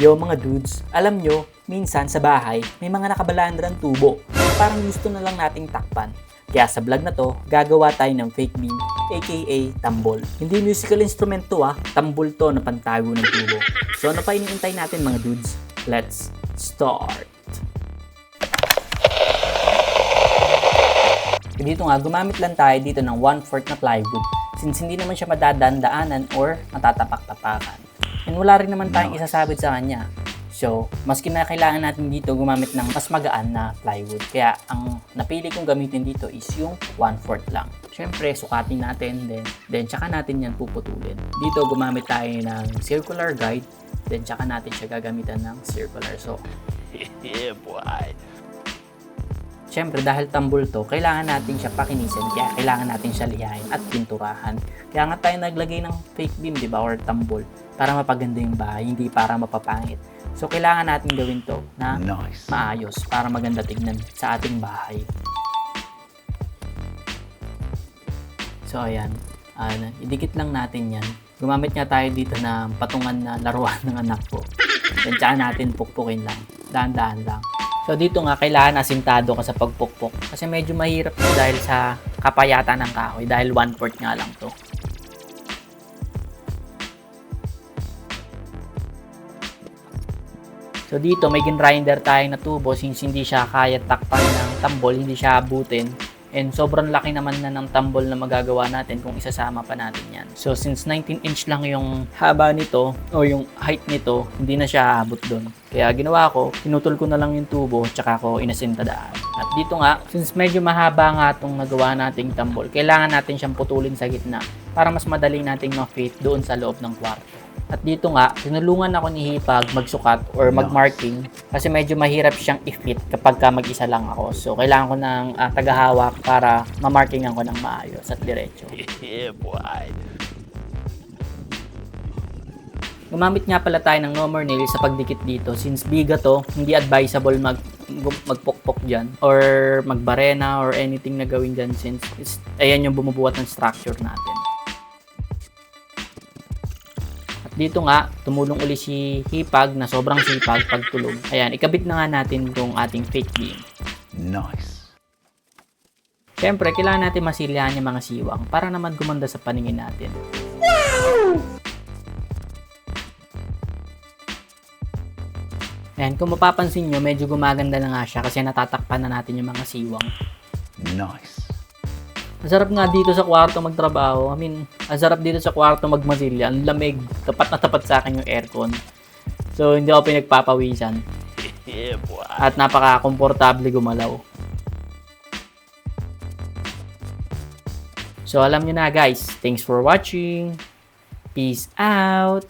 Yo mga dudes, alam nyo, minsan sa bahay, may mga nakabalandrang tubo. Parang gusto na lang nating takpan. Kaya sa vlog na to, gagawa tayo ng fake beam, aka tambol. Hindi musical instrument to tambol to na pantago ng tubo. So ano pa iniintay natin mga dudes? Let's start! Dito nga, gumamit lang tayo dito ng 1/4 na plywood since hindi naman siya madadandaanan or matatapak-tapakan. And wala rin naman tayong isasabit sa kanya. So, mas kinakailangan natin dito gumamit ng mas magaan na plywood. Kaya, ang napili kong gamitin dito is yung 1/4 lang. Siyempre, sukatin natin, then tsaka natin yan puputulin. Dito, gumamit tayo ng circular guide, then tsaka natin siya gagamitan ng circular saw. Yeah, boy! Siyempre, dahil tambol to, kailangan natin siya pakinisin, kaya kailangan natin siya lihain at pinturahan. Kaya nga tayo naglagay ng fake beam, di ba, or tambol, para mapaganda yung bahay, hindi para mapapangit. So, kailangan natin gawin to na maayos, para maganda tignan sa ating bahay. So, ayan. Idikit lang natin yan. Gumamit nga tayo dito ng patungan na laruan ng anak ko. Then, tsaka natin pukpukin lang. Dahan-dahan lang. So dito nga kailangan asintado ka sa pagpukpok kasi medyo mahirap dahil sa kapayatan ng kahoy dahil 1/4 nga lang to. So dito may grinder tayo na tubo since hindi siya kaya takpan ng tambol, hindi siya abutin. And sobrang laki naman na ng tambol na magagawa natin kung isasama pa natin yan. So since 19 inch lang yung haba nito o yung height nito, hindi na siya aabot doon. Kaya ginawa ko, pinutol ko na lang yung tubo tsaka ko inasintadaan. At dito nga, since medyo mahaba nga itong nagawa nating tambol, kailangan natin siyang putulin sa gitna para mas madali nating ma-fit doon sa loob ng kwarto. At dito nga, tinulungan ako ni Hipag magsukat or mag-marking kasi medyo mahirap siyang i-fit kapag mag-isa lang ako. So, kailangan ko ng tagahawak para ma-markingan ko ng maayos at diretso. Yeah, boy! Gumamit nga pala tayo ng no more nail sa pagdikit dito. Since biga to, hindi advisable magpukpok dyan or magbarena or anything na gawin dyan since ayan yung bumubuhat ng structure natin. Dito nga, tumulong uli si Hipag na sobrang sipag pagtulog. Ayan, ikabit na nga natin itong ating fake beam. Nice! Siyempre, kailangan natin masilihan yung mga siwang para naman gumanda sa paningin natin. Wow! Ayan, kung mapapansin nyo, medyo gumaganda na nga siya kasi natatakpan na natin yung mga siwang. Nice! Masarap nga dito sa kwarto magtrabaho. Ang sarap dito sa kwarto magmasilya. Ang lamig. Tapat na tapat sa akin yung aircon. So, hindi ako pinagpapawisan. At napaka-komportable gumalaw. So, alam nyo na guys. Thanks for watching. Peace out.